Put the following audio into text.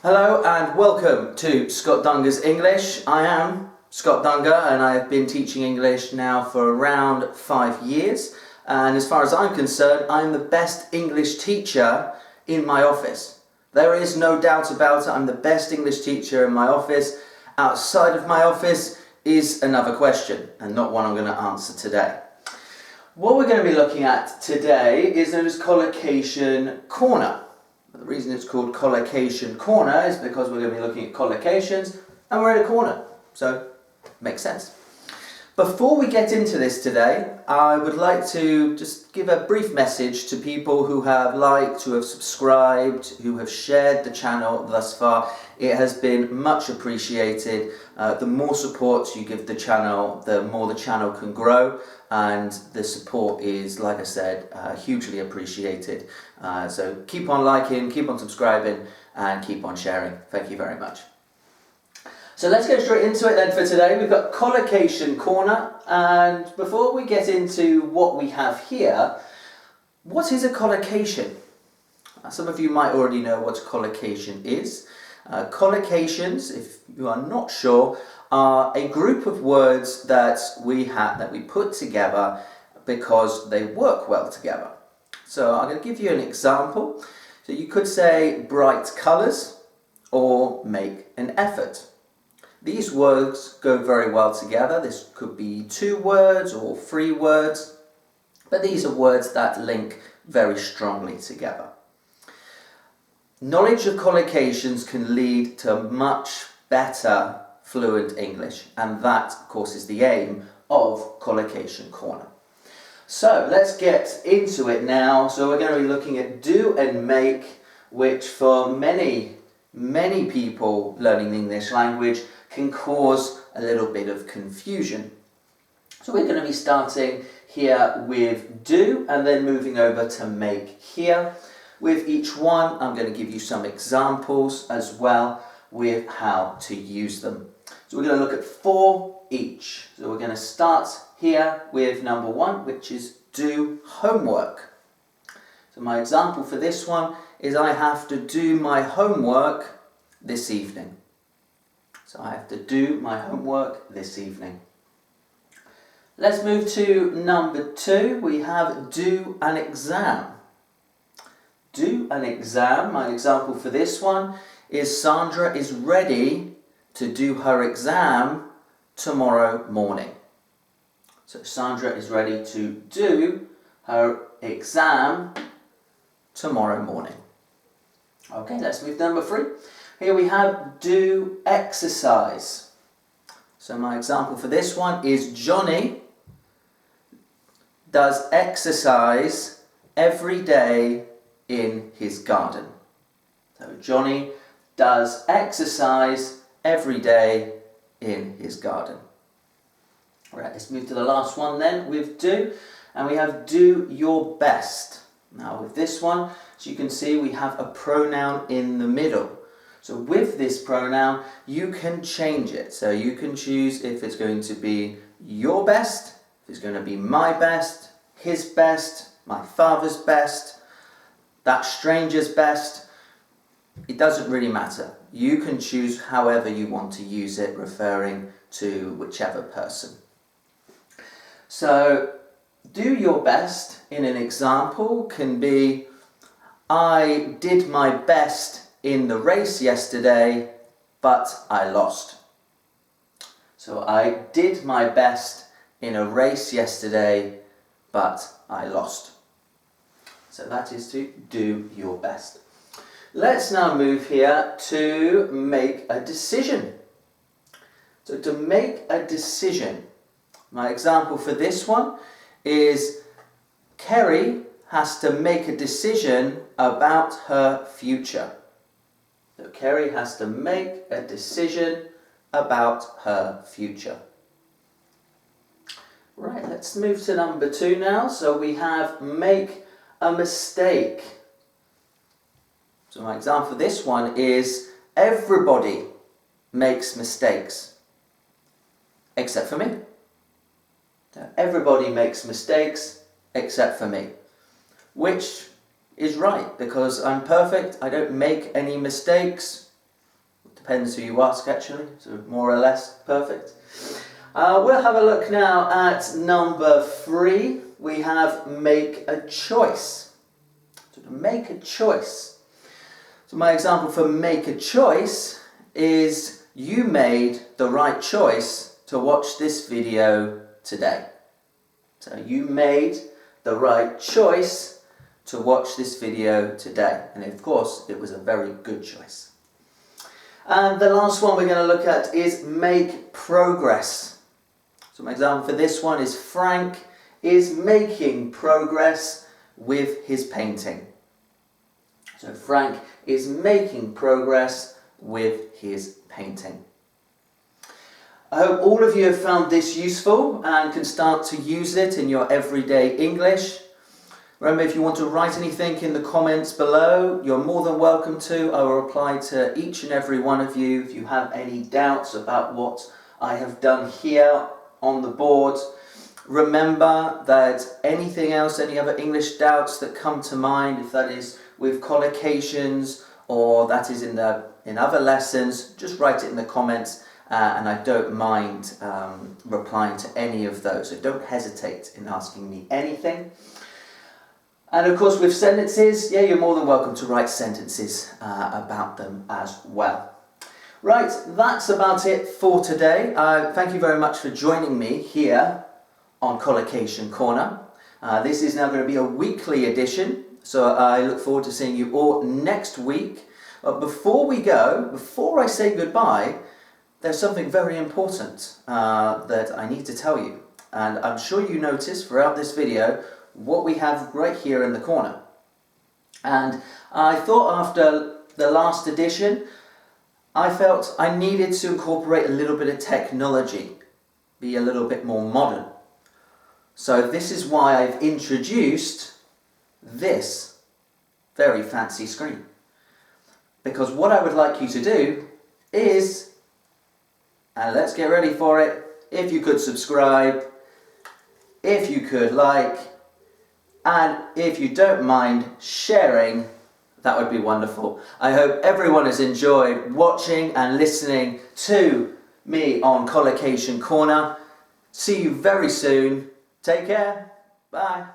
Hello and welcome to Scott Dunger's English. I am Scott Dunger and I have been teaching English now for around 5 years. And as far as I'm concerned, I'm the best English teacher in my office. There is no doubt about it, I'm the best English teacher in my office. Outside of my office is another question and not one I'm going to answer today. What we're going to be looking at today is known as Collocation Corner. The reason it's called Collocation Corner is because we're going to be looking at collocations and we're in a corner, so it makes sense. Before we get into this today, I would like to just give a brief message to people who have liked, who have subscribed, who have shared the channel thus far. It has been much appreciated. The more support you give the channel, the more the channel can grow, and the support is, like I said, hugely appreciated. So keep on liking, keep on subscribing, and keep on sharing. Thank you very much. So let's go straight into it then for today. We've got Collocation Corner, and before we get into what we have here, what is a collocation? Some of you might already know what a collocation is. Collocations, if you are not sure, are a group of words that we put together because they work well together. So I'm going to give you an example. So you could say bright colours or make an effort. These words go very well together. This could be 2 words or 3 words, but these are words that link very strongly together. Knowledge of collocations can lead to much better fluent English, and that, of course, is the aim of Collocation Corner. So let's get into it now. So we're going to be looking at do and make, which for many people learning the English language can cause a little bit of confusion. So we're going to be starting here with do and then moving over to make here. With each one, I'm going to give you some examples as well with how to use them. So we're going to look at 4 each. So we're going to start here with number 1, which is do homework. So my example for this one is I have to do my homework this evening. So I have to do my homework this evening. Let's move to number 2. We have do an exam. Do an exam. My example for this one is Sandra is ready to do her exam tomorrow morning. So Sandra is ready to do her exam tomorrow morning. Okay, let's move to number 3. Here we have do exercise. So my example for this one is Johnny does exercise every day in his garden. So Johnny does exercise every day in his garden. Right, let's move to the last one then with do, and we have do your best. Now with this one, as you can see, we have a pronoun in the middle. So with this pronoun, you can change it. So you can choose if it's going to be your best, if it's going to be my best, his best, my father's best, that stranger's best. It doesn't really matter. You can choose however you want to use it, referring to whichever person. So do your best in an example can be I did my best in the race yesterday, but I lost. So I did my best in a race yesterday, but I lost. So that is to do your best. Let's now move here to make a decision. So to make a decision, my example for this one is Kerry has to make a decision about her future. So Kerry has to make a decision about her future. Right, let's move to number 2 now. So we have make a mistake. So my example for this one is everybody makes mistakes except for me. So everybody makes mistakes except for me, which is right because I'm perfect, I don't make any mistakes, Depends who you ask, actually, so more or less perfect. We'll have a look now at number 3. We have make a choice. So to make a choice. So my example for make a choice is you made the right choice to watch this video today. So you made the right choice to watch this video today. And of course, it was a very good choice. And the last one we're going to look at is make progress. So my example for this one is Frank is making progress with his painting. So Frank is making progress with his painting. I hope all of you have found this useful and can start to use it in your everyday English. Remember, if you want to write anything in the comments below, you're more than welcome to. I will reply to each and every one of you if you have any doubts about what I have done here on the board. Remember that anything else, any other English doubts that come to mind, if that is with collocations or that is in other lessons, just write it in the comments. And I don't mind replying to any of those, so don't hesitate in asking me anything. And of course with sentences, yeah, you're more than welcome to write sentences about them as well. Right, that's about it for today. Thank you very much for joining me here on Collocation Corner. This is now going to be a weekly edition, so I look forward to seeing you all next week. But before we go, before I say goodbye, there's something very important that I need to tell you. And I'm sure you noticed throughout this video what we have right here in the corner. And I thought after the last edition, I felt I needed to incorporate a little bit of technology, be a little bit more modern. So this is why I've introduced this very fancy screen. Because what I would like you to do is, and let's get ready for it, if you could subscribe, if you could like, and if you don't mind sharing, that would be wonderful. I hope everyone has enjoyed watching and listening to me on Collocation Corner. See you very soon. Take care. Bye.